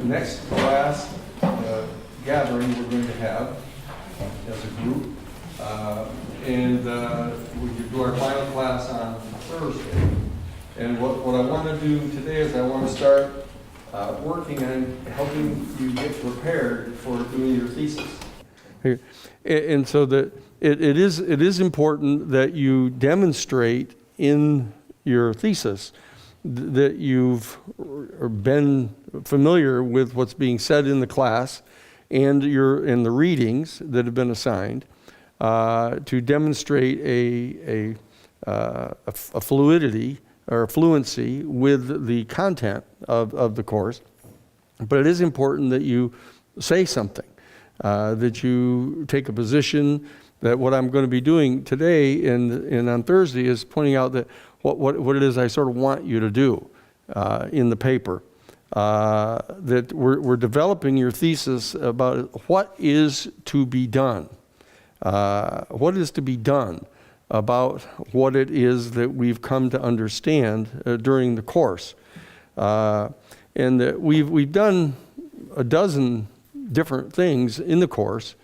next class gathering we're going to have as a group. And we could do our final class on Thursday. And what I want to do today is I want to start working on helping you get prepared for doing your thesis. And so that it is important that you demonstrate in your thesis that you've been familiar with what's being said in the class and in the readings that have been assigned, to demonstrate a fluidity or fluency with the content of the course. But it is important that you say something, that you take a position. That what I'm going to be doing today and on Thursday is pointing out that what it is I sort of want you to do in the paper. That we're developing your thesis about what is to be done. What is to be done about what it is that we've come to understand during the course. And that we've done a dozen different things in the course.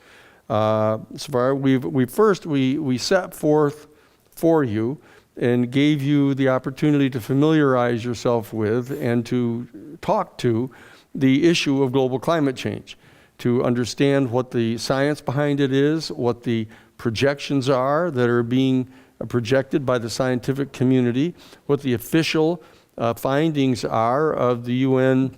So far, we set forth for you and gave you the opportunity to familiarize yourself with and to talk to the issue of global climate change, to understand what the science behind it is, what the projections are that are being projected by the scientific community, what the official findings are of the UN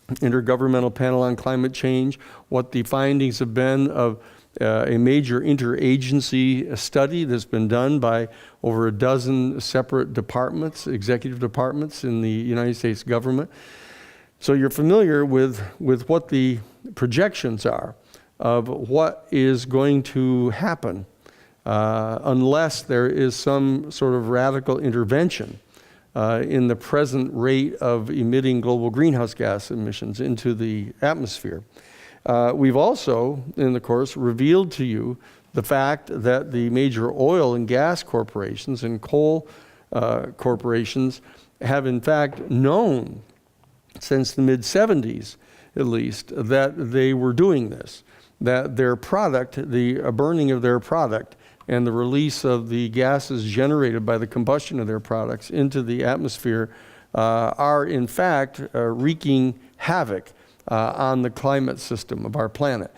Intergovernmental Panel on Climate Change, what the findings have been of a major interagency study that's been done by over a dozen separate departments, executive departments in the United States government. So you're familiar with what the projections are of what is going to happen unless there is some sort of radical intervention in the present rate of emitting global greenhouse gas emissions into the atmosphere. We've also, in the course, revealed to you the fact that the major oil and gas corporations and coal corporations have in fact known since the mid-70s, at least, that they were doing this, that their product, the burning of their product and the release of the gases generated by the combustion of their products into the atmosphere are in fact wreaking havoc on the climate system of our planet.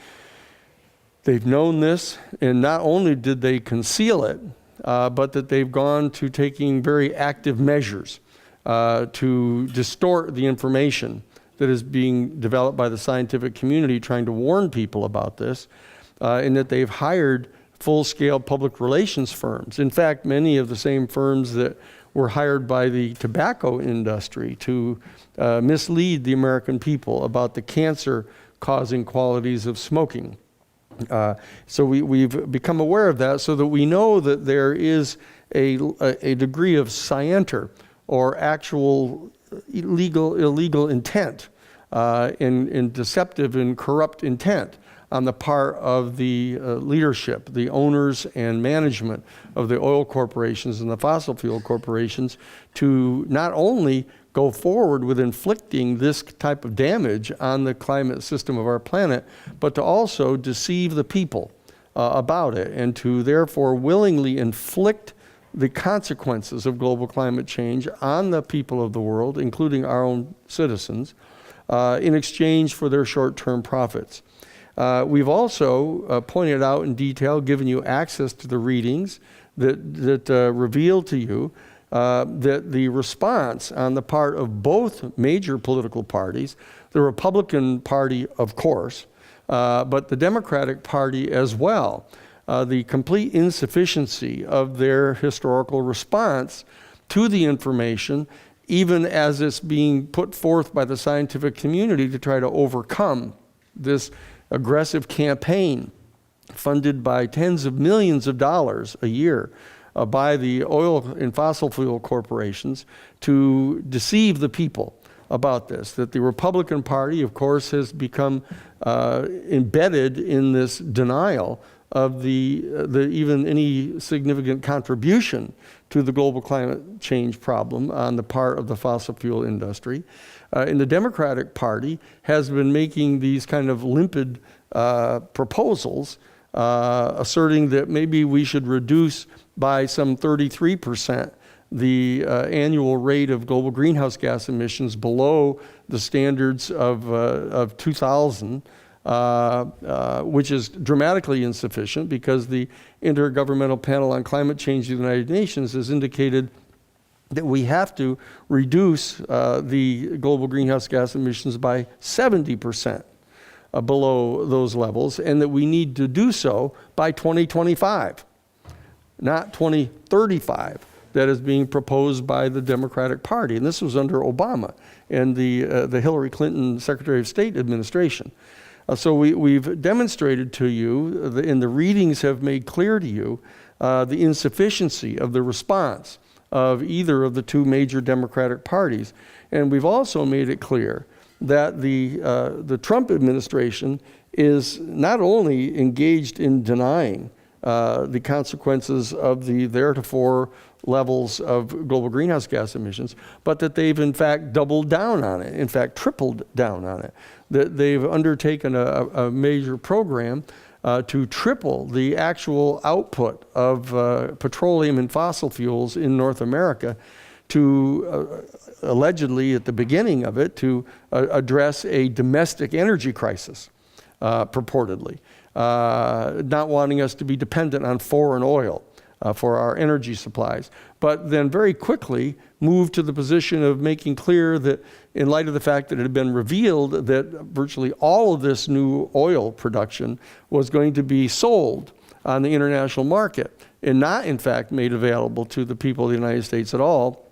They've known this, and not only did they conceal it, but that they've gone to taking very active measures to distort the information that is being developed by the scientific community trying to warn people about this, and that they've hired full-scale public relations firms. In fact, many of the same firms that were hired by the tobacco industry to mislead the American people about the cancer-causing qualities of smoking. So we've become aware of that so that we know that there is a degree of scienter or actual illegal intent and deceptive and corrupt intent on the part of the leadership, the owners and management of the oil corporations and the fossil fuel corporations to not only go forward with inflicting this type of damage on the climate system of our planet, but to also deceive the people about it and to therefore willingly inflict the consequences of global climate change on the people of the world, including our own citizens, in exchange for their short-term profits. We've also pointed out in detail, given you access to the readings that reveal to you that the response on the part of both major political parties, the Republican Party, of course, but the Democratic Party as well, the complete insufficiency of their historical response to the information, even as it's being put forth by the scientific community to try to overcome this aggressive campaign funded by tens of millions of dollars a year by the oil and fossil fuel corporations to deceive the people about this. That the Republican Party, of course, has become embedded in this denial of the even any significant contribution to the global climate change problem on the part of the fossil fuel industry. And the Democratic Party has been making these kind of limpid proposals, asserting that maybe we should reduce by some 33% the annual rate of global greenhouse gas emissions below the standards of 2000, which is dramatically insufficient because the Intergovernmental Panel on Climate Change of the United Nations has indicated that we have to reduce the global greenhouse gas emissions by 70% below those levels, and that we need to do so by 2025, not 2035. That is being proposed by the Democratic Party. And this was under Obama and the Hillary Clinton Secretary of State administration. So we've demonstrated to you, and the readings have made clear to you, the insufficiency of the response of either of the two major Democratic parties. And we've also made it clear that the Trump administration is not only engaged in denying the consequences of the theretofore levels of global greenhouse gas emissions, but that they've in fact doubled down on it, in fact tripled down on it. That they've undertaken a major program to triple the actual output of petroleum and fossil fuels in North America to allegedly at the beginning of it to address a domestic energy crisis, purportedly. Not wanting us to be dependent on foreign oil for our energy supplies, but then very quickly moved to the position of making clear that in light of the fact that it had been revealed that virtually all of this new oil production was going to be sold on the international market and not in fact made available to the people of the United States at all,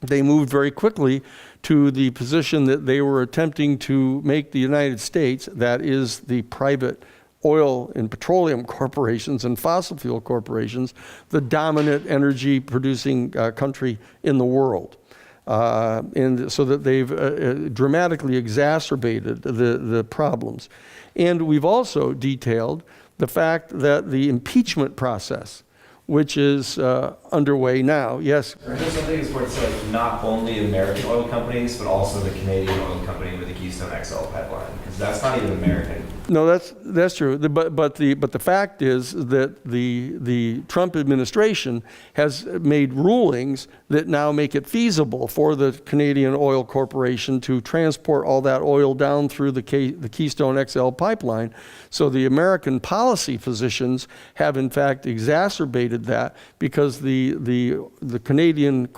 they moved very quickly to the position that they were attempting to make the United States, that is the private oil and petroleum corporations and fossil fuel corporations, the dominant energy producing country in the world. And so that they've dramatically exacerbated the problems. And we've also detailed the fact that the impeachment process, which is underway now. Yes? There's something where it's like not only American oil companies, but also the Canadian oil company with the Keystone XL pipeline, because that's not even American. No, that's true. But the fact is that the Trump administration has made rulings that now make it feasible for the Canadian Oil Corporation to transport all that oil down through the Keystone XL pipeline. So the American policy positions have in fact exacerbated that because the Canadian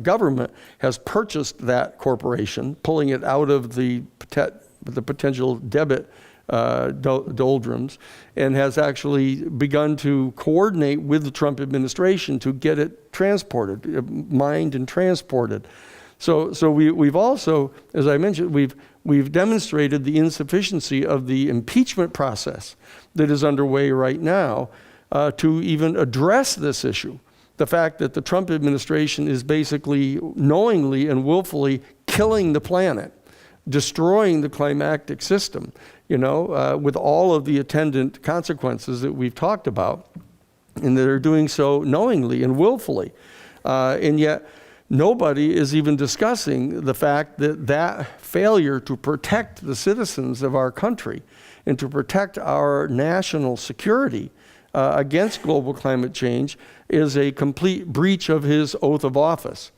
government has purchased that corporation, pulling it out of the potential debit doldrums, and has actually begun to coordinate with the Trump administration to get it transported, mined and transported. So we've also, as I mentioned, we've demonstrated the insufficiency of the impeachment process that is underway right now to even address this issue. The fact that the Trump administration is basically knowingly and willfully killing the planet, destroying the climactic system, with all of the attendant consequences that we've talked about, and that are doing so knowingly and willfully. And yet, nobody is even discussing the fact that failure to protect the citizens of our country and to protect our national security against global climate change is a complete breach of his oath of office,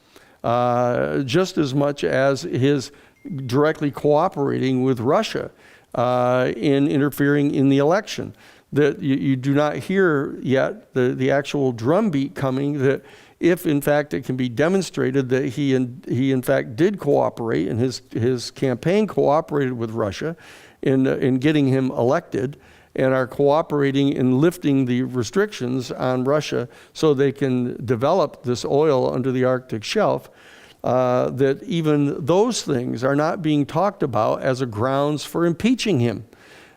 just as much as his directly cooperating with Russia in interfering in the election. That you do not hear yet the actual drumbeat coming that if in fact it can be demonstrated that he in fact did cooperate and his campaign cooperated with Russia in getting him elected and are cooperating in lifting the restrictions on Russia so they can develop this oil under the Arctic shelf, that even those things are not being talked about as a grounds for impeaching him.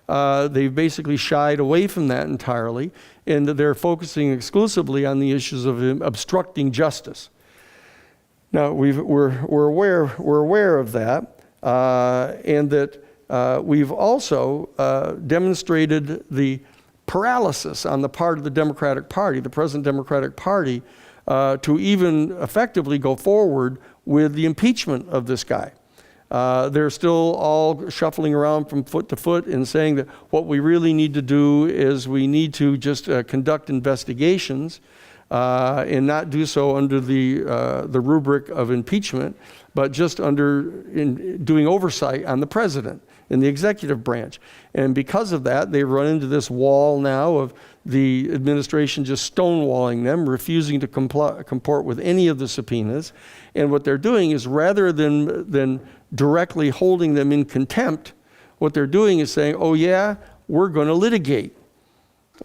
They've basically shied away from that entirely, and they're focusing exclusively on the issues of him obstructing justice. Now, we're aware of that, and that we've also demonstrated the paralysis on the part of the Democratic Party, the present Democratic Party, to even effectively go forward with the impeachment of this guy. They're still all shuffling around from foot to foot and saying that what we really need to do is we need to just conduct investigations and not do so under the rubric of impeachment, but just doing oversight on the president in the executive branch. And because of that, they run into this wall now of the administration just stonewalling them, refusing to comport with any of the subpoenas. And what they're doing is, rather than directly holding them in contempt, what they're doing is saying, oh yeah, we're going to litigate.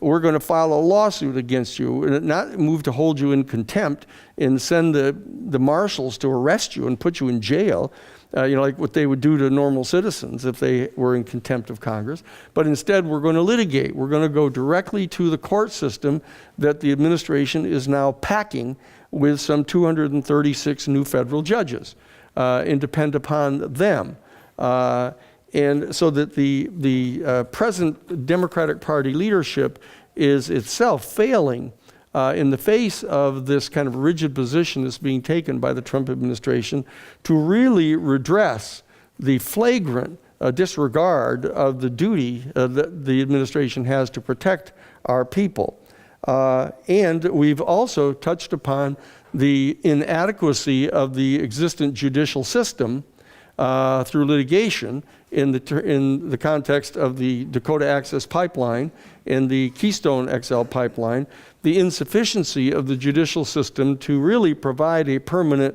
We're going to file a lawsuit against you, and not move to hold you in contempt and send the marshals to arrest you and put you in jail, like what they would do to normal citizens if they were in contempt of Congress. But instead, we're going to litigate. We're going to go directly to the court system that the administration is now packing with some 236 new federal judges, and depend upon them. And so that the present Democratic Party leadership is itself failing in the face of this kind of rigid position that's being taken by the Trump administration to really redress the flagrant disregard of the duty that the administration has to protect our people. And we've also touched upon the inadequacy of the existent judicial system through litigation in the context of the Dakota Access Pipeline and the Keystone XL pipeline, the insufficiency of the judicial system to really provide a permanent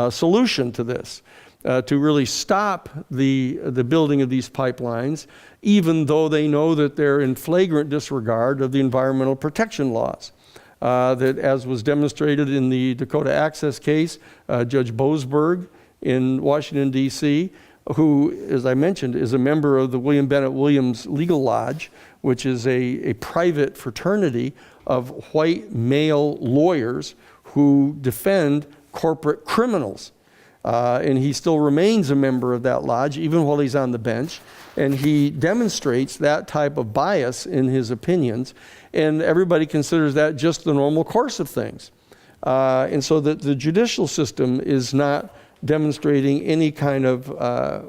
solution to this, to really stop the building of these pipelines, even though they know that they're in flagrant disregard of the environmental protection laws. That, as was demonstrated in the Dakota Access case, Judge Boasberg in Washington, D.C., who, as I mentioned, is a member of the William Bennett Williams Legal Lodge, which is a private fraternity of white male lawyers who defend corporate criminals. And he still remains a member of that lodge, even while he's on the bench. And he demonstrates that type of bias in his opinions. And everybody considers that just the normal course of things. And so that the judicial system is not demonstrating any kind of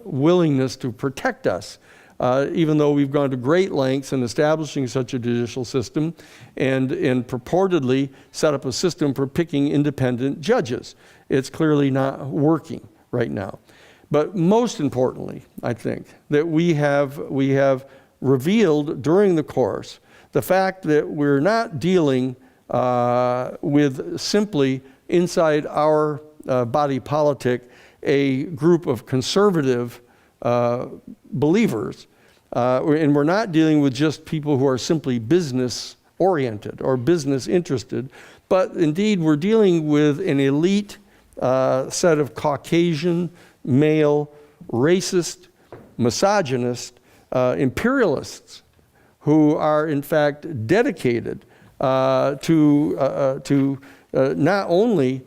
willingness to protect us, even though we've gone to great lengths in establishing such a judicial system and purportedly set up a system for picking independent judges. It's clearly not working right now. But most importantly, I think, that we have revealed during the course the fact that we're not dealing with simply inside our body politic a group of conservative believers, and we're not dealing with just people who are simply business oriented or business interested, but indeed we're dealing with an elite set of Caucasian, male, racist, misogynist, imperialists who are in fact dedicated to not only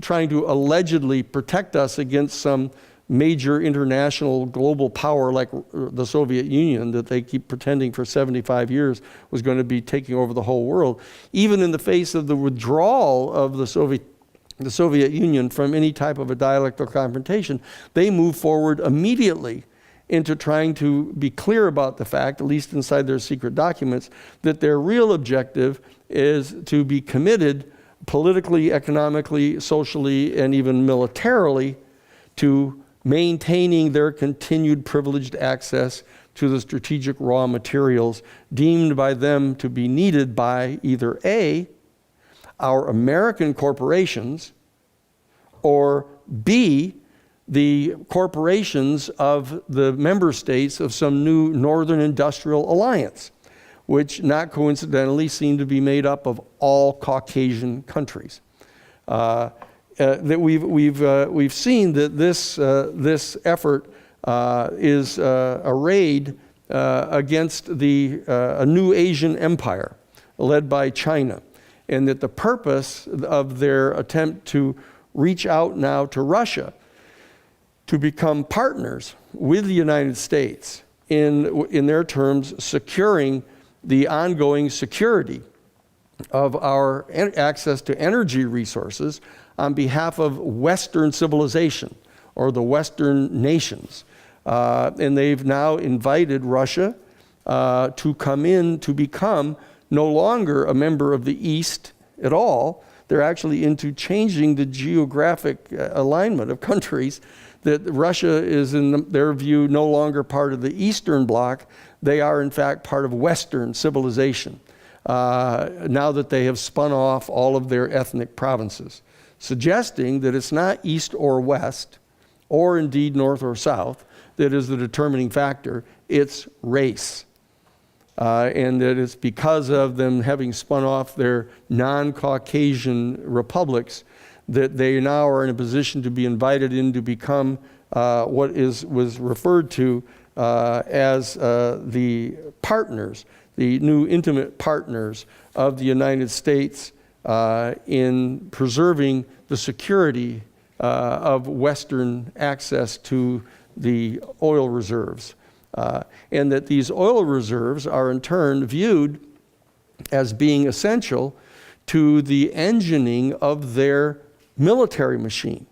trying to allegedly protect us against some major international global power like the Soviet Union that they keep pretending for 75 years was going to be taking over the whole world. Even in the face of the withdrawal of the Soviet Union from any type of a dialectical confrontation, they move forward immediately into trying to be clear about the fact, at least inside their secret documents, that their real objective is to be committed politically, economically, socially, and even militarily to maintaining their continued privileged access to the strategic raw materials deemed by them to be needed by either A, our American corporations, or B, the corporations of the member states of some new Northern Industrial Alliance, which not coincidentally seem to be made up of all Caucasian countries. That we've seen that this effort is arrayed against a new Asian empire led by China, and that the purpose of their attempt to reach out now to Russia to become partners with the United States in their terms securing the ongoing security of our access to energy resources on behalf of Western civilization or the Western nations. And they've now invited Russia to come in to become no longer a member of the East at all. They're actually into changing the geographic alignment of countries, that Russia is, in their view, no longer part of the Eastern Bloc. They are, in fact, part of Western civilization, now that they have spun off all of their ethnic provinces, suggesting that it's not East or West, or indeed North or South, that is the determining factor. It's race. And that it's because of them having spun off their non-Caucasian republics that they now are in a position to be invited in to become what was referred to as the partners, the new intimate partners of the United States in preserving the security of Western access to the oil reserves. And that these oil reserves are in turn viewed as being essential to the engineering of their military machine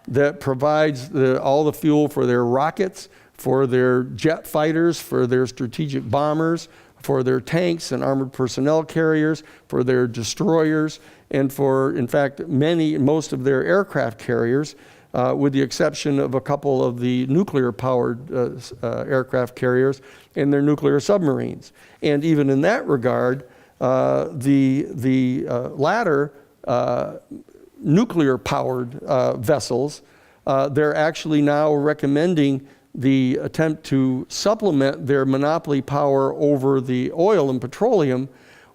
that provides all the fuel for their rockets, for their jet fighters, for their strategic bombers, for their tanks and armored personnel carriers, for their destroyers, and for, in fact, most of their aircraft carriers, with the exception of a couple of the nuclear-powered aircraft carriers and their nuclear submarines. And even in that regard, the latter nuclear-powered vessels, they're actually now recommending the attempt to supplement their monopoly power over the oil and petroleum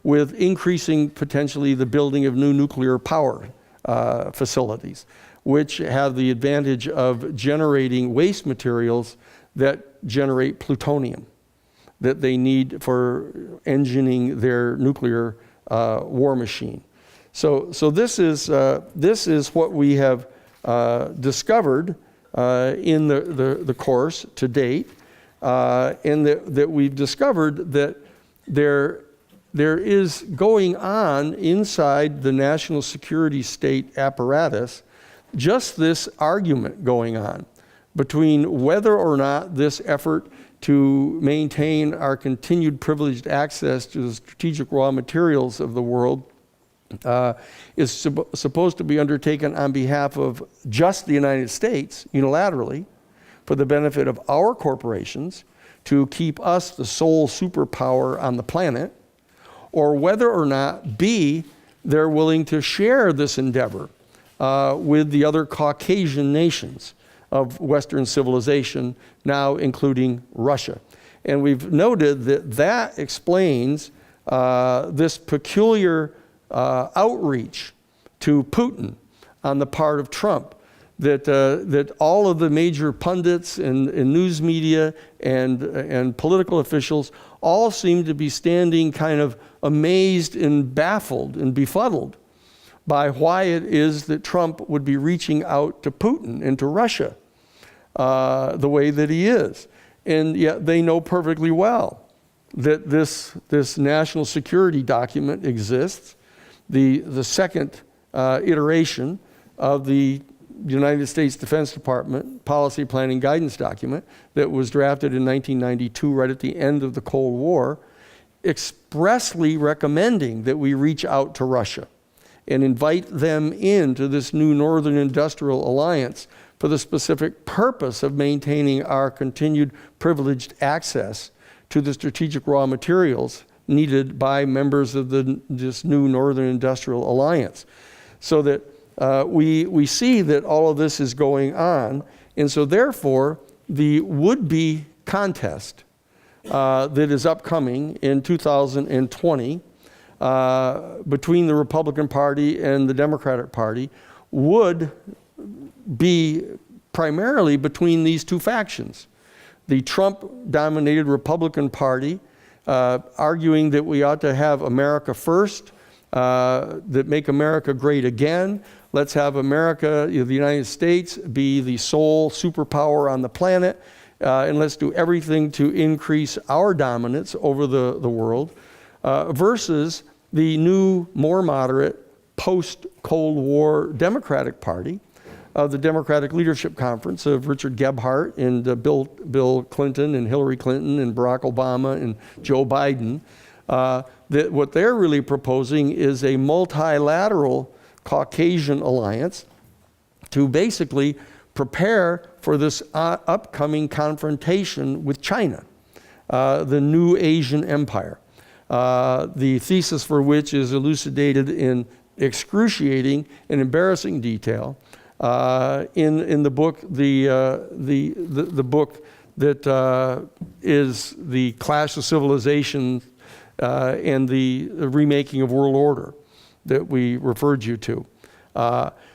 with increasing potentially the building of new nuclear power facilities, which have the advantage of generating waste materials that generate plutonium that they need for engineering their nuclear war machine. So this is what we have discovered in the course to date, and that we've discovered that there is going on inside the national security state apparatus just this argument going on between whether or not this effort to maintain our continued privileged access to the strategic raw materials of the world is supposed to be undertaken on behalf of just the United States unilaterally for the benefit of our corporations to keep us the sole superpower on the planet, or whether or not, B, they're willing to share this endeavor with the other Caucasian nations of Western civilization, now including Russia. And we've noted that explains this peculiar outreach to Putin on the part of Trump, that all of the major pundits and news media and political officials all seem to be standing kind of amazed and baffled and befuddled by why it is that Trump would be reaching out to Putin and to Russia the way that he is. And yet they know perfectly well that this national security document exists, the second iteration of the United States Defense Department policy planning guidance document that was drafted in 1992, right at the end of the Cold War, expressly recommending that we reach out to Russia and invite them into this new Northern Industrial Alliance for the specific purpose of maintaining our continued privileged access to the strategic raw materials needed by members of this new Northern Industrial Alliance. So that we see that all of this is going on, and so therefore the would-be contest that is upcoming in 2020 between the Republican Party and the Democratic Party would be primarily between these two factions. The Trump-dominated Republican Party arguing that we ought to have America first, that make America great again. Let's have America, the United States, be the sole superpower on the planet. and let's do everything to increase our dominance over the world, versus the new, more moderate, post-Cold War Democratic Party of the Democratic Leadership Conference of Richard Gebhardt and Bill Clinton and Hillary Clinton and Barack Obama and Joe Biden. That what they're really proposing is a multilateral Caucasian alliance to basically prepare for this upcoming confrontation with China, the new Asian empire. The thesis for which is elucidated in excruciating and embarrassing detail in the book, the book that is the Clash of Civilizations and the remaking of World Order that we referred you to.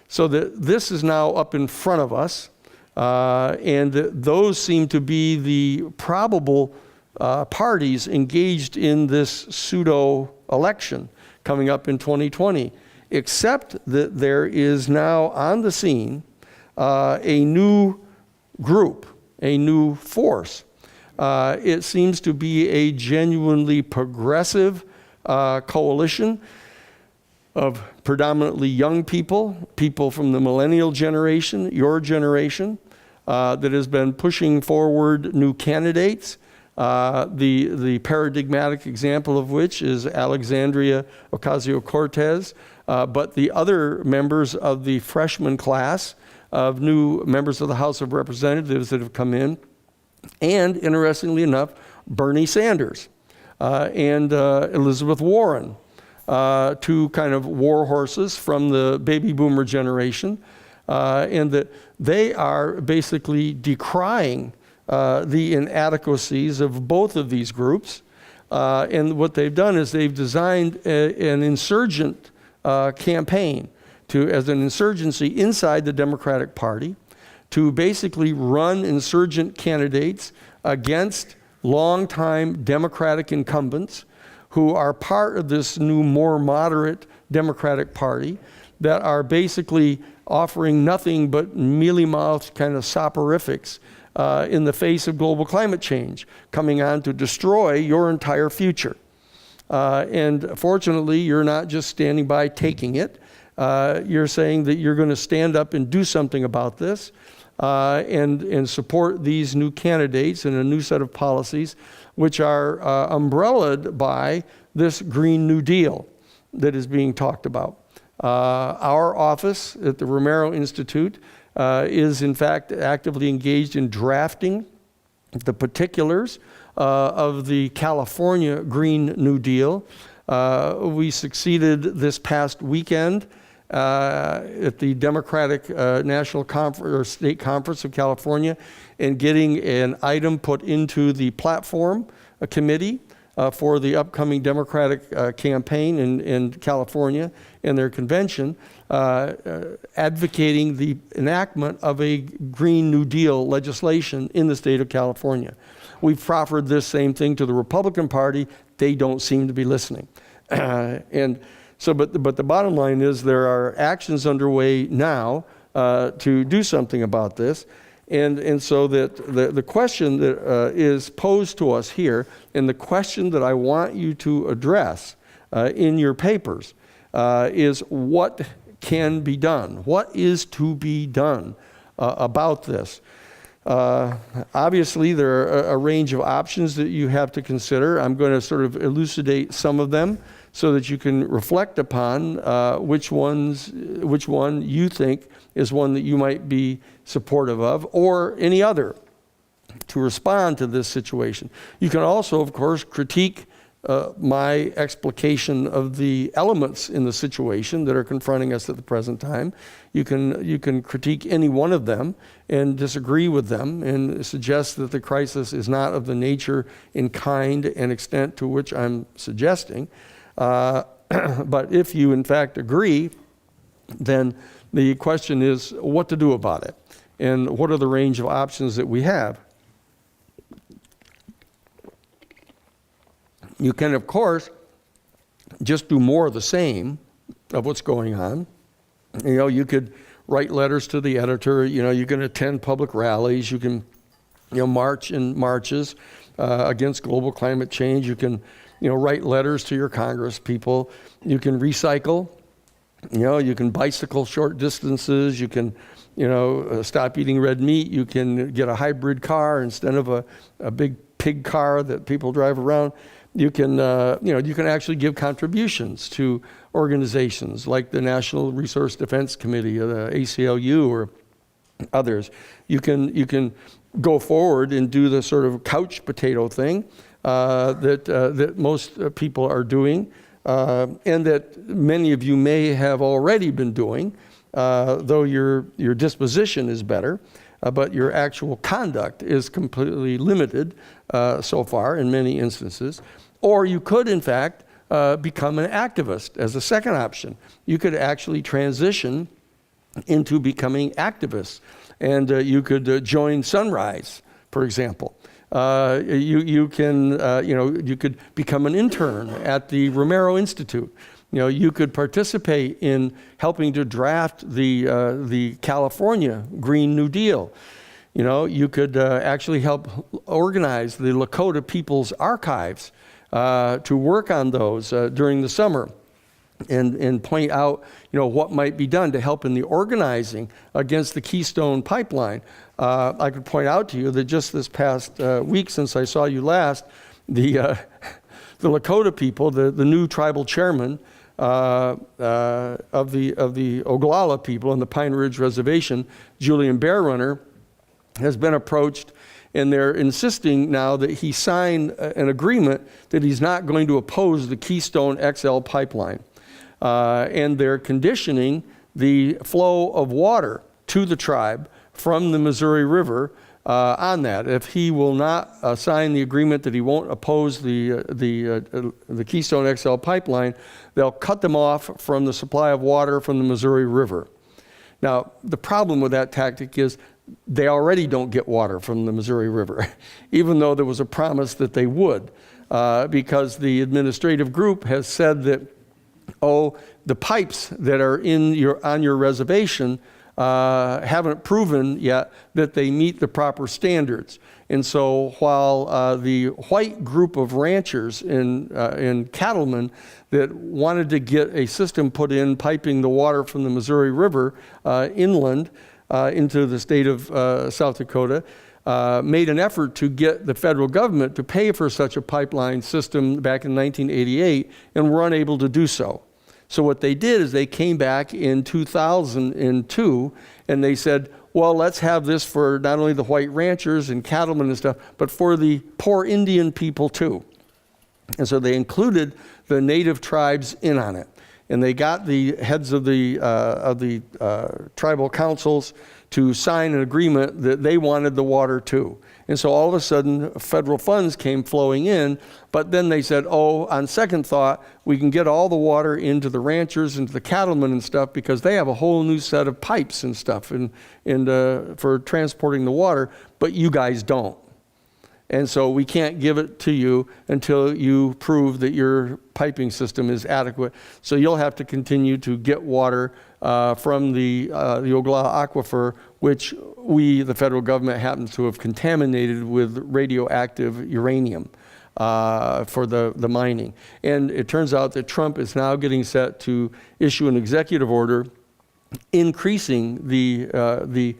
So that this is now up in front of us, and those seem to be the probable parties engaged in this pseudo-election coming up in 2020, except that there is now on the scene a new group, a new force. It seems to be a genuinely progressive coalition of predominantly young people, people from the millennial generation, your generation, that has been pushing forward new candidates. The paradigmatic example of which is Alexandria Ocasio-Cortez, but the other members of the freshman class of new members of the House of Representatives that have come in, and interestingly enough, Bernie Sanders and Elizabeth Warren, two kind of war horses from the baby boomer generation, and that they are basically decrying the inadequacies of both of these groups. And what they've done is they've designed an insurgent campaign as an insurgency inside the Democratic Party to basically run insurgent candidates against longtime Democratic incumbents who are part of this new, more moderate Democratic Party that are basically offering nothing but mealy-mouthed kind of soporifics in the face of global climate change, coming on to destroy your entire future. And fortunately, you're not just standing by taking it. You're saying that you're going to stand up and do something about this and support these new candidates and a new set of policies which are umbrellaed by this Green New Deal that is being talked about. Our office at the Romero Institute is in fact actively engaged in drafting the particulars of the California Green New Deal. We succeeded this past weekend at the Democratic National Conference or State Conference of California in getting an item put into the platform committee for the upcoming Democratic campaign in California and their convention, advocating the enactment of a Green New Deal legislation in the state of California. We've proffered this same thing to the Republican Party. They don't seem to be listening. And so, but the bottom line is there are actions underway now to do something about this. And so that the question that is posed to us here, and the question that I want you to address in your papers is what can be done? What is to be done about this? Obviously, there are a range of options that you have to consider. I'm going to sort of elucidate some of them so that you can reflect upon which one you think is one that you might be supportive of, or any other to respond to this situation. You can also, of course, critique my explication of the elements in the situation that are confronting us at the present time. You can critique any one of them and disagree with them and suggest that the crisis is not of the nature and kind and extent to which I'm suggesting. But if you in fact agree, then the question is what to do about it and what are the range of options that we have. You can, of course, just do more of the same of what's going on. You know, you could write letters to the editor, you know, you can attend public rallies, you can march in marches against global climate change. You can, write letters to your Congress people. You can recycle. You can bicycle short distances. You can, stop eating red meat. You can get a hybrid car instead of a big pig car that people drive around. You can, you can actually give contributions to organizations like the National Resource Defense Committee, or the ACLU, or others. You can go forward and do the sort of couch potato thing that most people are doing, and that many of you may have already been doing, though your disposition is better, but your actual conduct is completely limited so far in many instances. Or you could, in fact, become an activist as a second option. You could actually transition into becoming activists, and you could join Sunrise, for example. You could become an intern at the Romero Institute. You could participate in helping to draft the California Green New Deal. You could actually help organize the Lakota People's Archives to work on those during the summer, and point out, what might be done to help in the organizing against the Keystone Pipeline. I could point out to you that just this past week, since I saw you last, the Lakota people, the new tribal chairman of the Oglala people on the Pine Ridge Reservation, Julian Bearrunner, has been approached, and they're insisting now that he sign an agreement that he's not going to oppose the Keystone XL pipeline. And they're conditioning the flow of water to the tribe from the Missouri River on that. If he will not sign the agreement that he won't oppose the Keystone XL pipeline, they'll cut them off from the supply of water from the Missouri River. Now, the problem with that tactic is they already don't get water from the Missouri River, even though there was a promise that they would, because the administrative group has said that, the pipes that are on your reservation haven't proven yet that they meet the proper standards. And so while the white group of ranchers and cattlemen that wanted to get a system put in piping the water from the Missouri River inland into the state of South Dakota, made an effort to get the federal government to pay for such a pipeline system back in 1988, and were unable to do so. So what they did is they came back in 2002 and they said, well, let's have this for not only the white ranchers and cattlemen and stuff, but for the poor Indian people too. And so they included the native tribes in on it. And they got the heads of the tribal councils to sign an agreement that they wanted the water too. And so all of a sudden, federal funds came flowing in, but then they said, on second thought, we can get all the water into the ranchers and to the cattlemen and stuff, because they have a whole new set of pipes and stuff for transporting the water, but you guys don't. And so we can't give it to you until you prove that your piping system is adequate. So you'll have to continue to get water from the Oglala aquifer, which the federal government, happens to have contaminated with radioactive uranium for the mining. And it turns out that Trump is now getting set to issue an executive order increasing the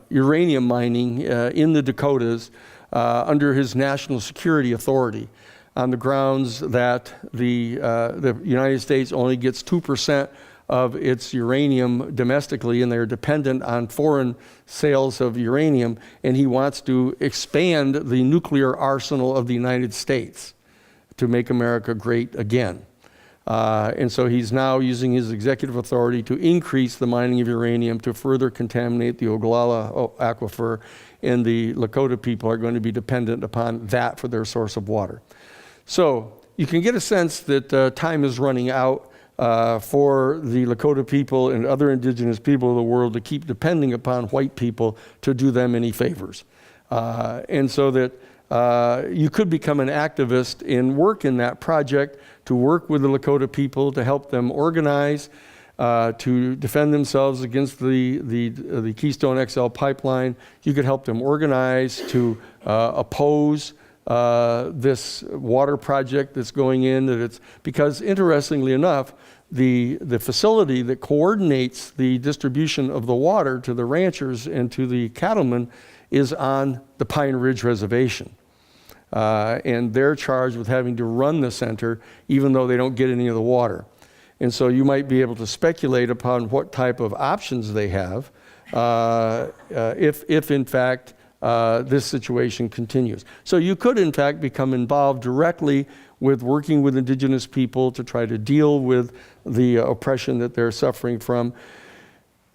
uranium mining in the Dakotas under his national security authority, on the grounds that the United States only gets 2% of its uranium domestically, and they're dependent on foreign sales of uranium, and he wants to expand the nuclear arsenal of the United States to make America great again. And so he's now using his executive authority to increase the mining of uranium to further contaminate the Oglala aquifer, and the Lakota people are going to be dependent upon that for their source of water. So you can get a sense that time is running out for the Lakota people and other indigenous people of the world to keep depending upon white people to do them any favors. And so that you could become an activist and work in that project, to work with the Lakota people to help them organize, to defend themselves against the Keystone XL pipeline. You could help them organize to oppose this water project that's going in. Because interestingly enough, the facility that coordinates the distribution of the water to the ranchers and to the cattlemen is on the Pine Ridge Reservation. And they're charged with having to run the center even though they don't get any of the water. And so you might be able to speculate upon what type of options they have if in fact this situation continues. So you could in fact become involved directly with working with indigenous people to try to deal with the oppression that they're suffering from.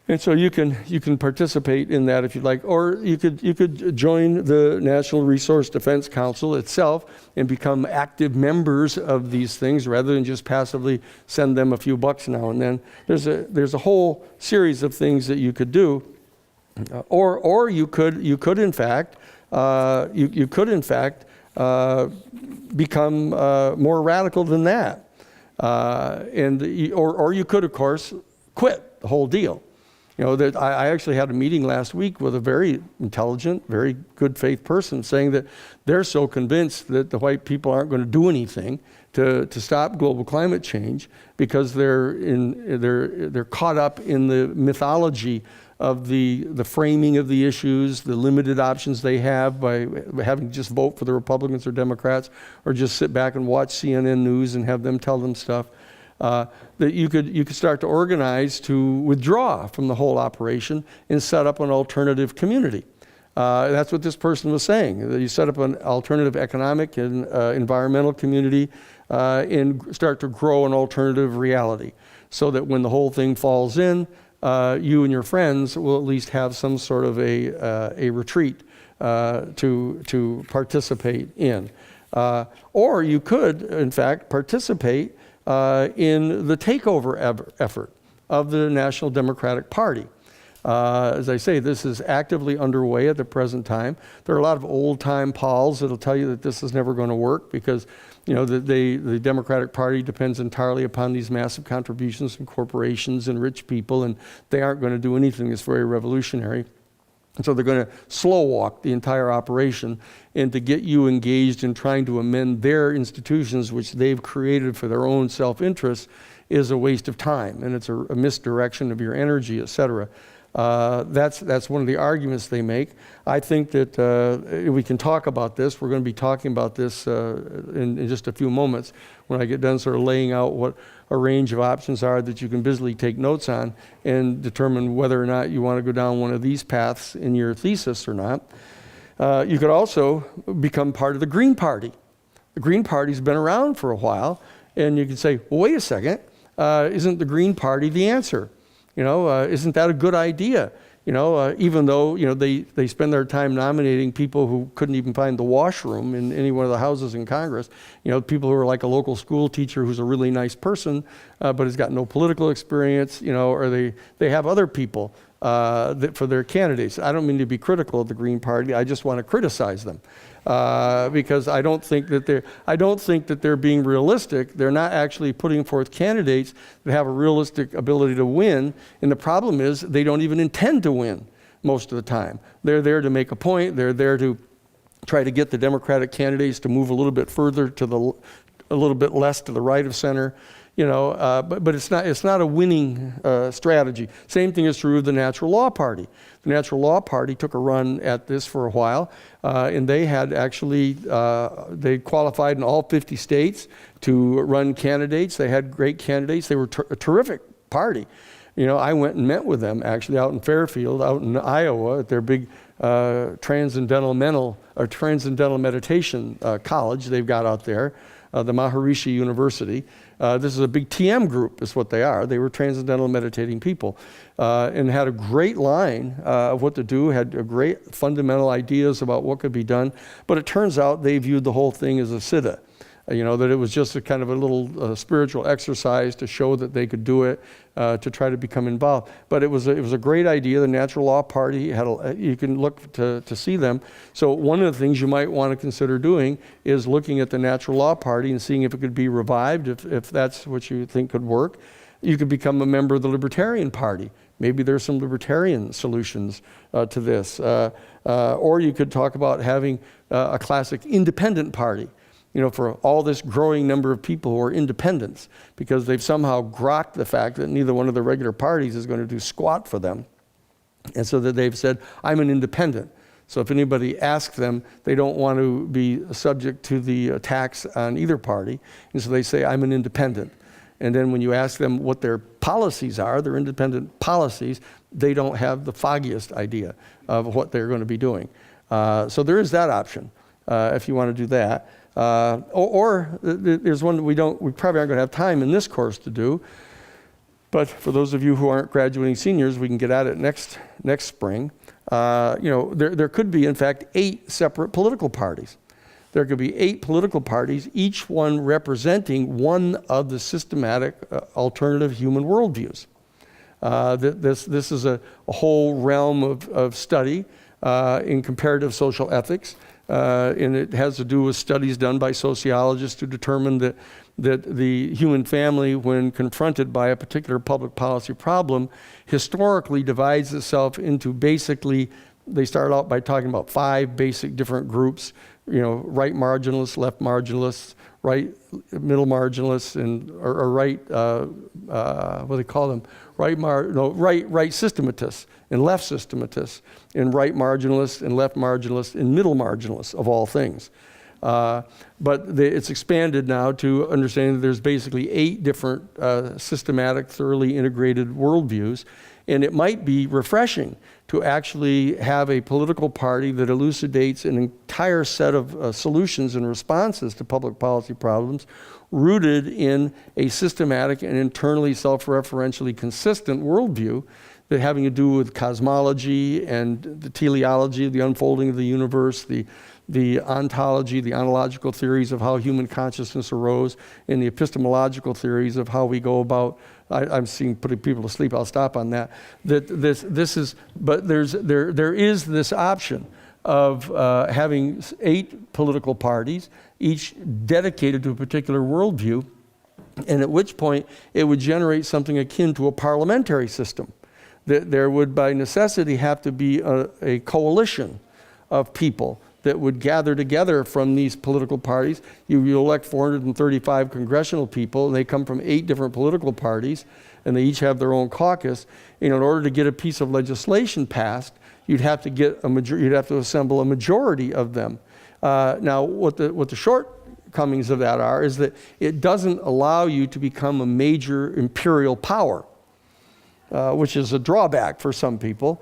And so you can participate in that if you'd like, or you could join the National Resource Defense Council itself and become active members of these things rather than just passively send them a few bucks now and then. There's a whole series of things that you could do, or you could in fact become more radical than that, or you could of course quit the whole deal. You know, that I actually had a meeting last week with a very intelligent, very good faith person saying that they're so convinced that the white people aren't going to do anything to stop global climate change because they're caught up in the mythology of the framing of the issues, the limited options they have by having to just vote for the Republicans or Democrats, or just sit back and watch CNN News and have them tell them stuff. That you could start to organize to withdraw from the whole operation and set up an alternative community. That's what this person was saying. That you set up an alternative economic and environmental community and start to grow an alternative reality, so that when the whole thing falls in, you and your friends will at least have some sort of a retreat to participate in. Or you could, in fact, participate in the takeover effort of the National Democratic Party. As I say, this is actively underway at the present time. There are a lot of old-time pals that'll tell you that this is never going to work because, you know, the Democratic Party depends entirely upon these massive contributions from corporations and rich people, and they aren't going to do anything that's very revolutionary. And so they're going to slow walk the entire operation, and to get you engaged in trying to amend their institutions, which they've created for their own self-interest, is a waste of time, and it's a misdirection of your energy, et cetera. That's one of the arguments they make. I think that we can talk about this. We're going to be talking about this in just a few moments when I get done sort of laying out what a range of options are that you can busily take notes on and determine whether or not you want to go down one of these paths in your thesis or not. You could also become part of the Green Party. The Green Party's been around for a while, and you can say, well, wait a second, isn't the Green Party the answer? You know, isn't that a good idea? You know, even though, you know, they spend their time nominating people who couldn't even find the washroom in any one of the houses in Congress. You know, people who are like a local school teacher who's a really nice person, but has got no political experience, you know, or they have other people for their candidates. I don't mean to be critical of the Green Party. I just want to criticize them. Because I don't think that they're being realistic. They're not actually putting forth candidates that have a realistic ability to win. And the problem is they don't even intend to win most of the time. They're there to make a point. They're there to try to get the Democratic candidates to move a little bit further to a little bit less to the right of center. You know, but it's not a winning strategy. Same thing is true of the Natural Law Party. The Natural Law Party took a run at this for a while, and they had actually, they qualified in all 50 states to run candidates. They had great candidates. They were a terrific party. You know, I went and met with them actually out in Fairfield, out in Iowa, at their big transcendental meditation college they've got out there. The Maharishi University. This is a big TM group, is what they are. They were transcendental meditating people and had a great line of what to do, had a great fundamental ideas about what could be done. But it turns out they viewed the whole thing as a siddha. You know, that it was just a kind of a little spiritual exercise to show that they could do it, to try to become involved. But it was a great idea. The Natural Law Party you can look to see them. So one of the things you might want to consider doing is looking at the Natural Law Party and seeing if it could be revived, if that's what you think could work. You could become a member of the Libertarian Party. Maybe there's some libertarian solutions to this. Or you could talk about having a classic independent party, for all this growing number of people who are independents, because they've somehow grokked the fact that neither one of the regular parties is going to do squat for them. And so that they've said, I'm an independent. So if anybody asks them, they don't want to be subject to the attacks on either party. And so they say, I'm an independent. And then when you ask them what their policies are, their independent policies, they don't have the foggiest idea of what they're going to be doing. So there is that option if you want to do that. Or there's one that we probably aren't going to have time in this course to do. But for those of you who aren't graduating seniors, we can get at it next spring. There could be, in fact, 8 separate political parties. There could be 8 political parties, each one representing one of the systematic alternative human worldviews. This is a whole realm of study in comparative social ethics, and it has to do with studies done by sociologists to determine that the human family, when confronted by a particular public policy problem, historically divides itself into basically, they start out by talking about 5 basic different groups, right marginalists, left marginalists, right middle marginalists, and or right what do they call them? Right systematists and left systematists, and right marginalists and left marginalists and middle marginalists of all things. But it's expanded now to understanding that there's basically 8 different systematic, thoroughly integrated worldviews. And it might be refreshing to actually have a political party that elucidates an entire set of solutions and responses to public policy problems rooted in a systematic and internally self-referentially consistent worldview that having to do with cosmology and the teleology, the unfolding of the universe, the ontology, the ontological theories of how human consciousness arose, and the epistemological theories of how we go about. I'm seeing putting people to sleep. I'll stop on that. But there is this option of having 8 political parties, each dedicated to a particular worldview, and at which point it would generate something akin to a parliamentary system. That there would, by necessity, have to be a coalition of people that would gather together from these political parties. You elect 435 congressional people, and they come from 8 different political parties, and they each have their own caucus. And in order to get a piece of legislation passed, you'd have to get you'd have to assemble a majority of them. Now, what the shortcomings of that is that it doesn't allow you to become a major imperial power, which is a drawback for some people.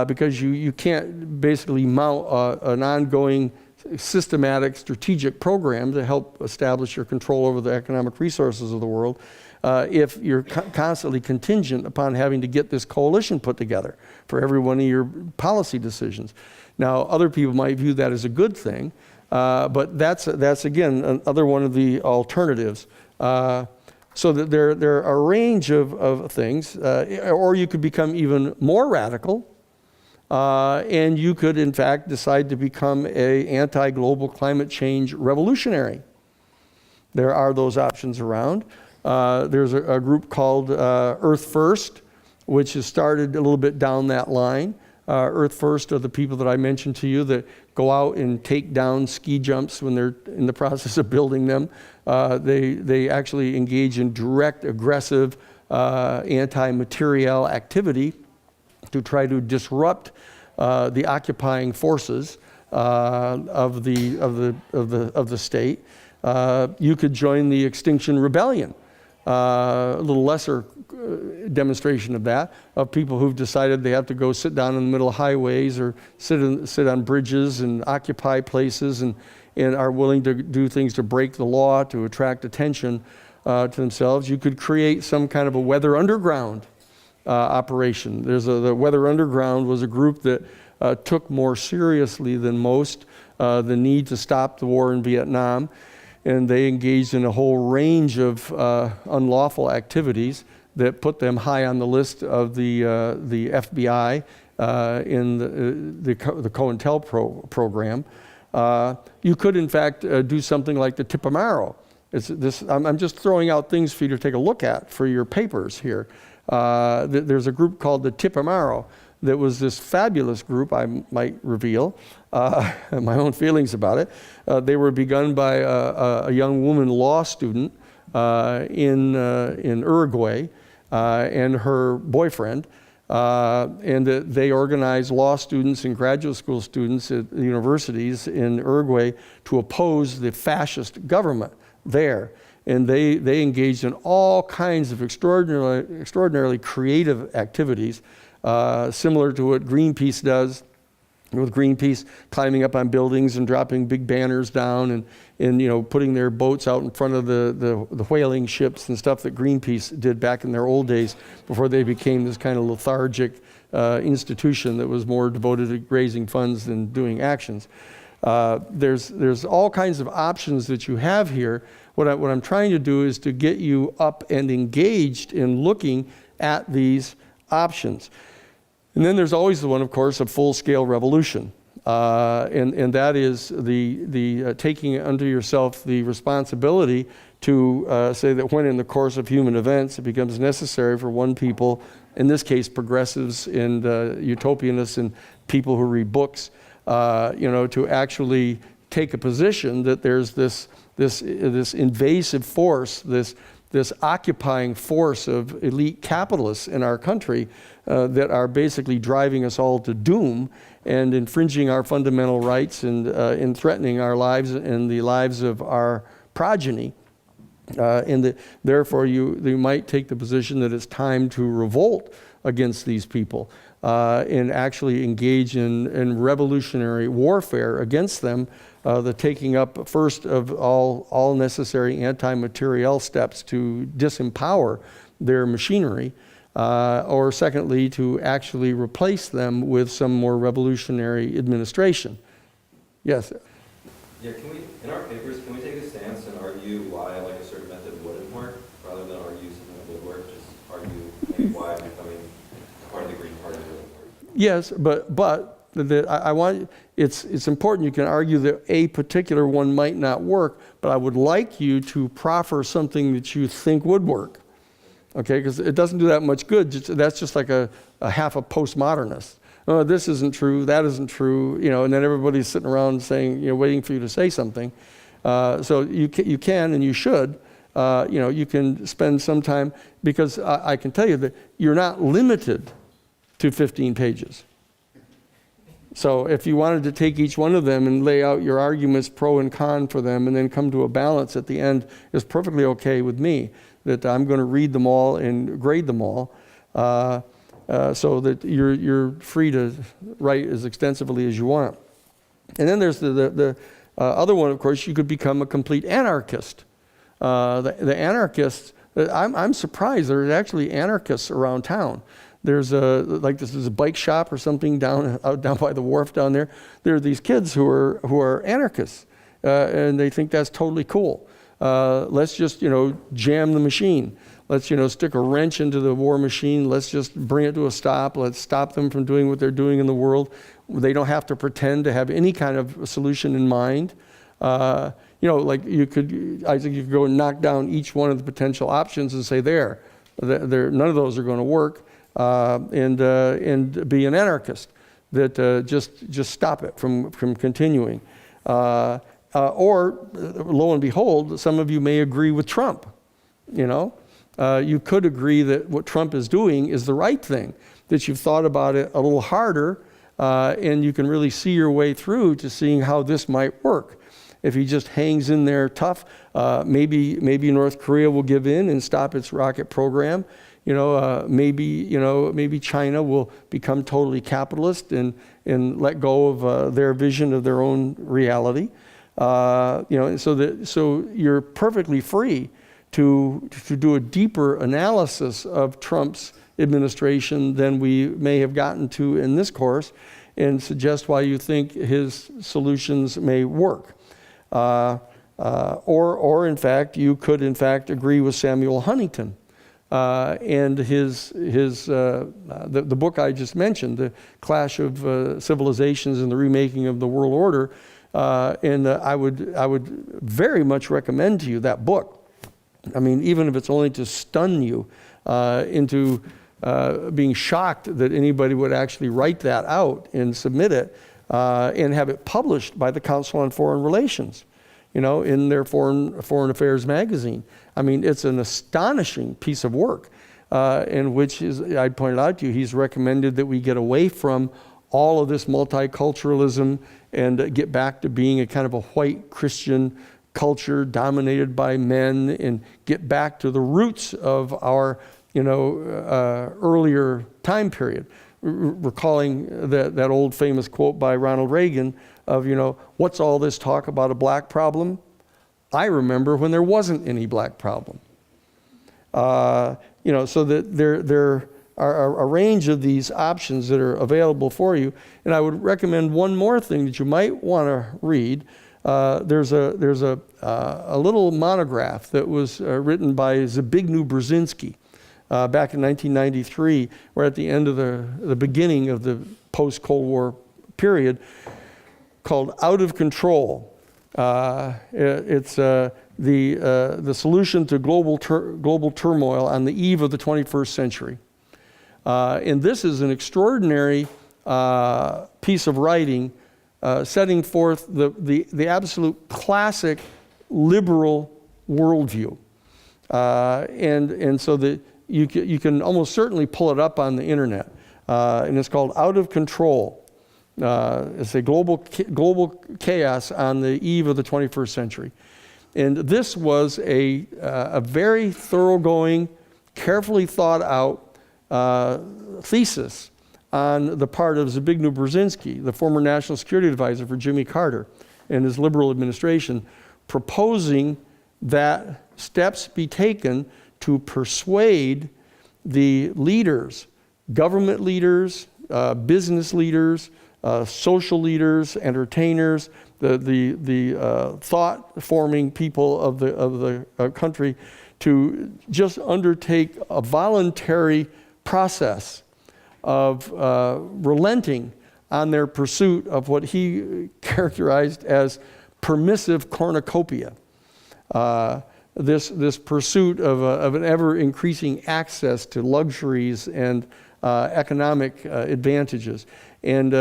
Because you can't basically mount an ongoing systematic strategic program to help establish your control over the economic resources of the world if you're constantly contingent upon having to get this coalition put together for every one of your policy decisions. Now, other people might view that as a good thing, but that's again another one of the alternatives. So that there are a range of things, or you could become even more radical. And you could, in fact, decide to become an anti-global climate change revolutionary. There are those options around. There's a group called Earth First, which has started a little bit down that line. Earth First are the people that I mentioned to you that go out and take down ski jumps when they're in the process of building them. They actually engage in direct, aggressive, anti-material activity to try to disrupt the occupying forces of the state. You could join the Extinction Rebellion, a little lesser demonstration of that, of people who've decided they have to go sit down in the middle of highways or sit on bridges and occupy places and are willing to do things to break the law to attract attention to themselves. You could create some kind of a weather underground operation. The Weather Underground was a group that took more seriously than most the need to stop the war in Vietnam, and they engaged in a whole range of unlawful activities that put them high on the list of the FBI in the COINTEL program. You could, in fact, do something like the Tipamaro I'm just throwing out things for you to take a look at for your papers here. There's a group called the Tipamaro that was this fabulous group, I might reveal my own feelings about it. They were begun by a young woman law student in Uruguay and her boyfriend. And they organized law students and graduate school students at the universities in Uruguay to oppose the fascist government there. And they engaged in all kinds of extraordinarily creative activities, similar to what Greenpeace does, with Greenpeace climbing up on buildings and dropping big banners down and putting their boats out in front of the whaling ships and stuff that Greenpeace did back in their old days before they became this kind of lethargic institution that was more devoted to raising funds than doing actions. There's all kinds of options that you have here. What I'm trying to do is to get you up and engaged in looking at these options. And then there's always the one, of course, of full-scale revolution. And that is the taking unto yourself the responsibility to say that when in the course of human events it becomes necessary for one people, in this case progressives and utopianists and people who read books, to actually take a position that there's this invasive force, this occupying force of elite capitalists in our country that are basically driving us all to doom and infringing our fundamental rights and threatening our lives and the lives of our progeny. Therefore, you might take the position that it's time to revolt against these people and actually engage in revolutionary warfare against them, the taking up first of all necessary anti-materiel steps to disempower their machinery, or secondly, to actually replace them with some more revolutionary administration. Yes? Yeah, in our papers, can we take a stance and argue why like a certain method wouldn't work, rather than argue something that would work, just argue why becoming part of the Green Party wouldn't work? Yes, but I want, it's important you can argue that a particular one might not work, but I would like you to proffer something that you think would work. Okay, because it doesn't do that much good. That's just like a half a postmodernist. Oh, this isn't true, that isn't true, and then everybody's sitting around saying, waiting for you to say something. So you can and you should, you can spend some time, because I can tell you that you're not limited to 15 pages. So if you wanted to take each one of them and lay out your arguments pro and con for them and then come to a balance at the end, is perfectly okay with me. That I'm going to read them all and grade them all, so that you're free to write as extensively as you want. And then there's the other one, of course, you could become a complete anarchist. The anarchists, I'm surprised there are actually anarchists around town. There's this is a bike shop or something down by the wharf down there. There are these kids who are anarchists, and they think that's totally cool. Let's just, jam the machine. Let's, stick a wrench into the war machine. Let's just bring it to a stop. Let's stop them from doing what they're doing in the world. They don't have to pretend to have any kind of solution in mind. Like I think you could go and knock down each one of the potential options and say, none of those are going to work, and be an anarchist. That just stop it from continuing. Or, lo and behold, some of you may agree with Trump. You could agree that what Trump is doing is the right thing, that you've thought about it a little harder, and you can really see your way through to seeing how this might work. If he just hangs in there tough, maybe North Korea will give in and stop its rocket program. Maybe China will become totally capitalist and let go of their vision of their own reality. So you're perfectly free to do a deeper analysis of Trump's administration than we may have gotten to in this course, and suggest why you think his solutions may work. Or in fact, you could in fact agree with Samuel Huntington and the book I just mentioned, The Clash of Civilizations and the Remaking of the World Order. And I would very much recommend to you that book. I mean, even if it's only to stun you into being shocked that anybody would actually write that out and submit it and have it published by the Council on Foreign Relations, in their Foreign Affairs magazine. I mean, it's an astonishing piece of work in which, I pointed out to you, he's recommended that we get away from all of this multiculturalism and get back to being a kind of a white Christian culture dominated by men, and get back to the roots of our earlier time period. Recalling that old famous quote by Ronald Reagan of, what's all this talk about a black problem? I remember when there wasn't any black problem. So that there are a range of these options that are available for you. And I would recommend one more thing that you might want to read. There's a little monograph that was written by Zbigniew Brzezinski back in 1993, where at the end of the beginning of the post-Cold War period, called Out of Control. It's the solution to global turmoil on the eve of the 21st century. And this is an extraordinary piece of writing setting forth the absolute classic liberal worldview. And so that you can almost certainly pull it up on the internet. And it's called Out of Control. It's a global chaos on the eve of the 21st century. And this was a very thoroughgoing, carefully thought out thesis on the part of Zbigniew Brzezinski, the former national security advisor for Jimmy Carter and his liberal administration, proposing that steps be taken to persuade the leaders, government leaders, business leaders, social leaders, entertainers, the thought-forming people of the country, to just undertake a voluntary process of relenting on their pursuit of what he characterized as permissive cornucopia. This pursuit of an ever-increasing access to luxuries and economic advantages, and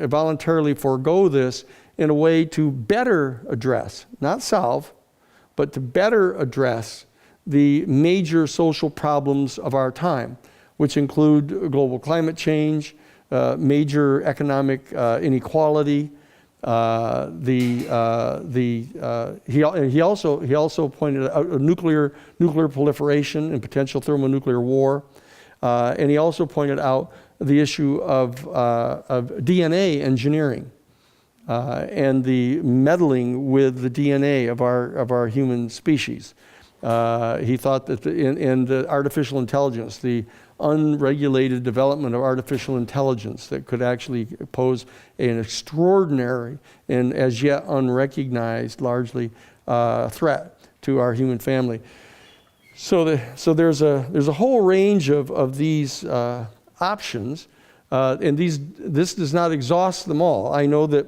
voluntarily forego this in a way to better address, not solve, but to better address the major social problems of our time, which include global climate change, major economic inequality. He also pointed out nuclear proliferation and potential thermonuclear war, and he also pointed out the issue of DNA engineering and the meddling with the DNA of our human species. He thought that the artificial intelligence, the unregulated development of artificial intelligence that could actually pose an extraordinary and as yet unrecognized, largely, threat to our human family. So there's a whole range of these options, and this does not exhaust them all. I know that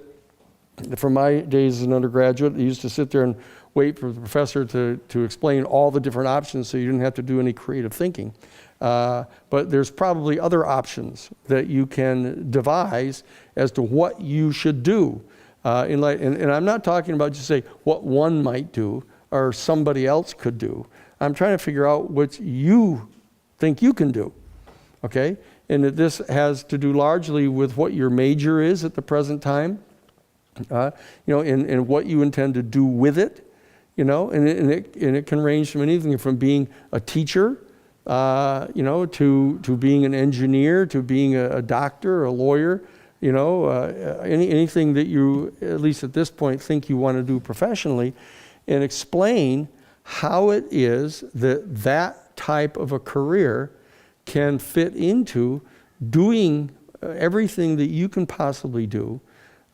from my days as an undergraduate, I used to sit there and wait for the professor to explain all the different options so you didn't have to do any creative thinking. But there's probably other options that you can devise as to what you should do. And I'm not talking about just say what one might do or somebody else could do. I'm trying to figure out what you think you can do, okay? And that this has to do largely with what your major is at the present time, and what you intend to do with it, and it can range from anything from being a teacher, to being an engineer, to being a doctor, a lawyer, anything that you, at least at this point, think you want to do professionally, and explain how it is that type of a career can fit into doing everything that you can possibly do,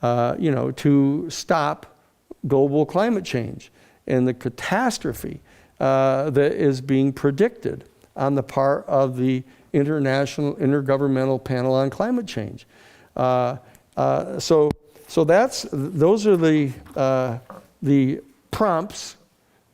to stop global climate change and the catastrophe that is being predicted on the part of the Intergovernmental Panel on Climate Change. So those are the prompts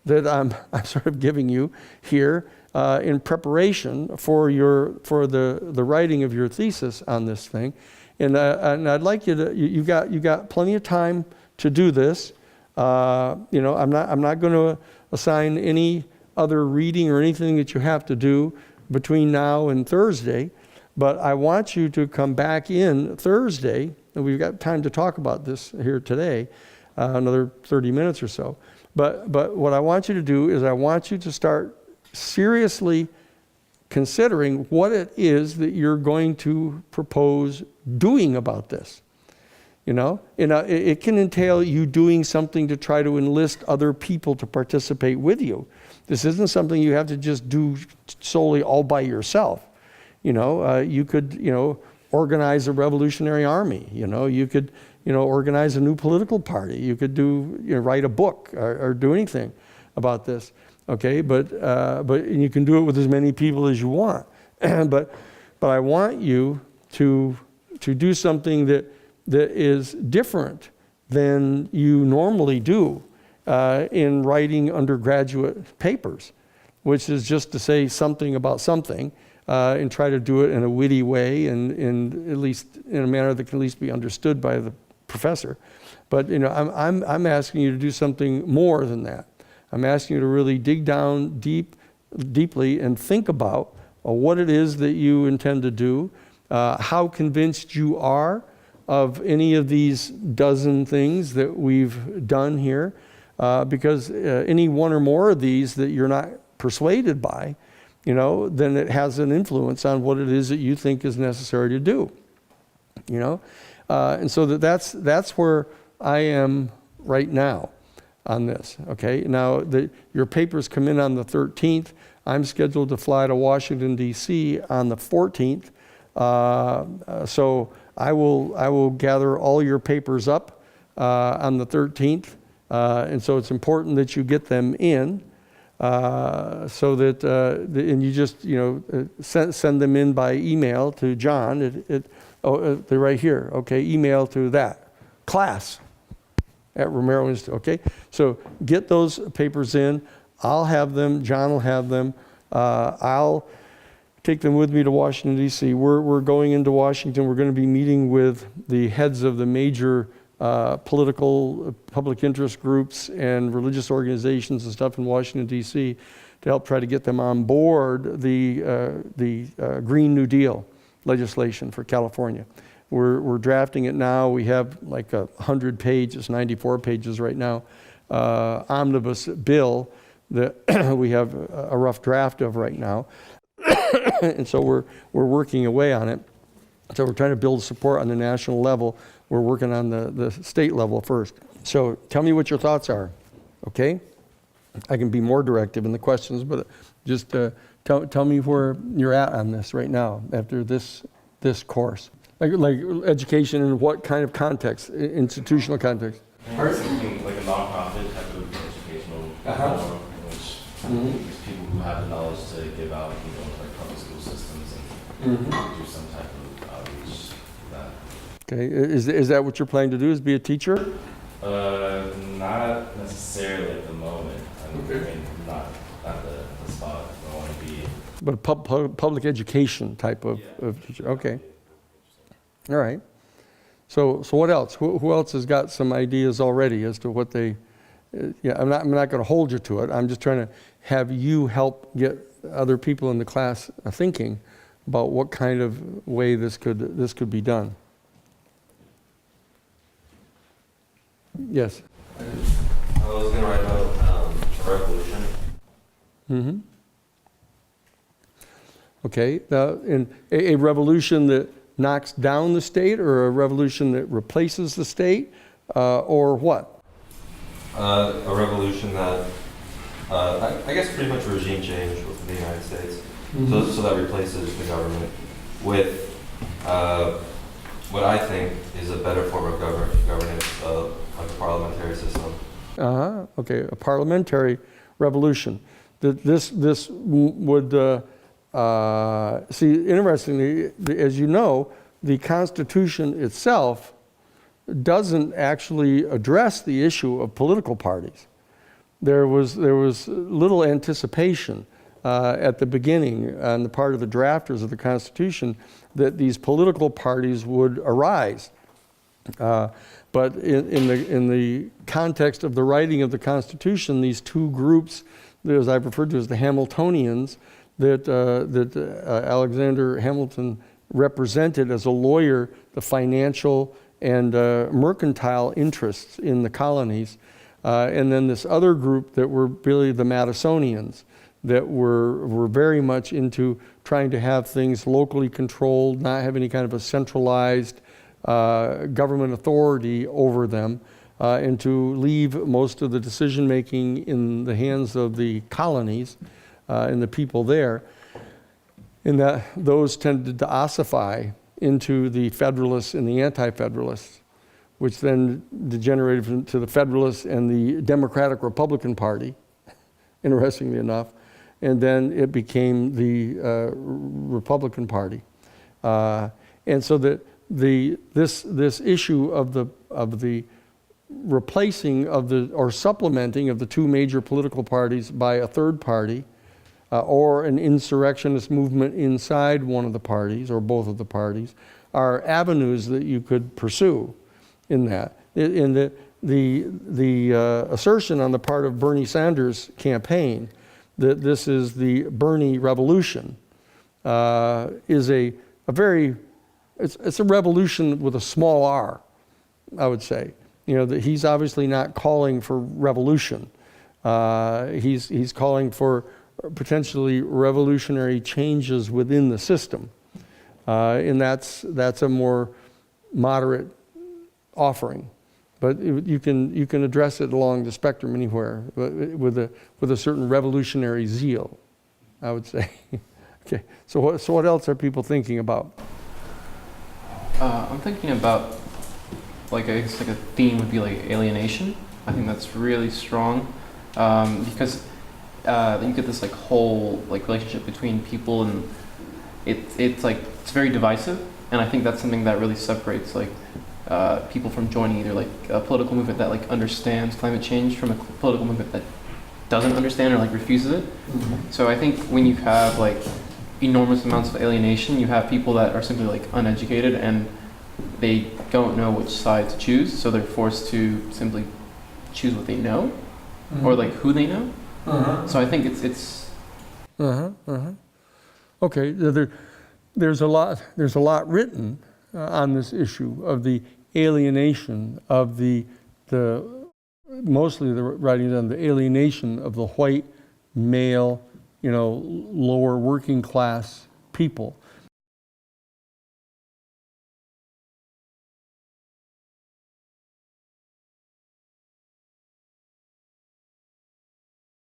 that I'm sort of giving you here in preparation for the writing of your thesis on this thing. And I'd like you to, you got plenty of time to do this. I'm not going to assign any other reading or anything that you have to do between now and Thursday, but I want you to come back in Thursday, and we've got time to talk about this here today, another 30 minutes or so. But what I want you to do is I want you to start seriously considering what it is that you're going to propose doing about this. It can entail you doing something to try to enlist other people to participate with you. This isn't something you have to just do solely all by yourself. You could, organize a revolutionary army. You could, organize a new political party. You could write a book or do anything about this. Okay, but you can do it with as many people as you want. but I want you to do something that is different than you normally do in writing undergraduate papers, which is just to say something about something and try to do it in a witty way and at least in a manner that can at least be understood by the professor. But I'm asking you to do something more than that. I'm asking you to really dig down deeply and think about what it is that you intend to do, how convinced you are of any of these dozen things that we've done here, because any one or more of these that you're not persuaded by, then it has an influence on what it is that you think is necessary to do. And so that's where I am right now on this. Okay, now your papers come in on the 13th. I'm scheduled to fly to Washington D.C. on the 14th. So I will gather all your papers up on the 13th, and so it's important that you get them in, so that and you just send them in by email to John. They're right here. Okay, email to that class at Romero Institute. Okay, so get those papers in. I'll have them. John will have them. I'll take them with me to Washington, D.C. We're going into Washington. We're going to be meeting with the heads of the major political, public interest groups and religious organizations and stuff in Washington, D.C. to help try to get them on board the Green New Deal legislation for California. We're drafting it now. We have like 100 pages, 94 pages right now, omnibus bill that we have a rough draft of right now. And so we're working away on it. So we're trying to build support on the national level. We're working on the state level first. So tell me what your thoughts are, okay? I can be more directive in the questions, but just tell me where you're at on this right now after this course. Like education in what kind of context, institutional context? Personally, like a nonprofit type of educational platform in which there's people who have the knowledge to give out, like public school systems and do some type of outreach for that. Okay, is that what you're planning to do? Is be a teacher? Not necessarily at the moment. I mean, not at the spot I want to be. But a public education type of teacher. Okay. All right. So what else? Who else has got some ideas already as to what they? I'm not going to hold you to it. I'm just trying to have you help get other people in the class thinking about what kind of way this could be done. Yes. I was going to write about a revolution. Mm-hmm. Okay. In a revolution that knocks down the state, or a revolution that replaces the state, or what? A revolution that, I guess pretty much regime change within the United States. So that replaces the government with what I think is a better form of governance, like a parliamentary system. Okay, a parliamentary revolution. This would, see, interestingly, as you know, the Constitution itself doesn't actually address the issue of political parties. There was little anticipation at the beginning on the part of the drafters of the Constitution that these political parties would arise. But in the context of the writing of the Constitution, these two groups, as I've referred to as the Hamiltonians, that Alexander Hamilton represented as a lawyer the financial and mercantile interests in the colonies, and then this other group that were really the Madisonians, that were very much into trying to have things locally controlled, not have any kind of a centralized government authority over them, and to leave most of the decision-making in the hands of the colonies and the people there. And that those tended to ossify into the Federalists and the Anti-Federalists, which then degenerated into the Federalists and the Democratic Republican Party, interestingly enough, and then it became the Republican Party. And so that this issue of the replacing of or supplementing of the two major political parties by a third party, or an insurrectionist movement inside one of the parties or both of the parties, are avenues that you could pursue in that. In the assertion on the part of Bernie Sanders' campaign that this is the Bernie revolution is a very, it's a revolution with a small r, I would say. You know, that he's obviously not calling for revolution. He's calling for potentially revolutionary changes within the system. And that's a more moderate offering. But you can address it along the spectrum anywhere, but with a certain revolutionary zeal, I would say. Okay, so what else are people thinking about? I'm thinking about, I guess a theme would be like alienation. I think that's really strong, because you get this whole relationship between people, and it's very divisive, and I think that's something that really separates people from joining either a political movement that understands climate change from a political movement that doesn't understand or refuses it. Mm-hmm. So I think when you have enormous amounts of alienation, you have people that are simply uneducated and they don't know which side to choose, so they're forced to simply choose what they know, mm-hmm. or who they know. Uh-huh. So I think it's. Okay, there's a lot written on this issue of the alienation of the mostly the writing on the alienation of the white male, lower working class people.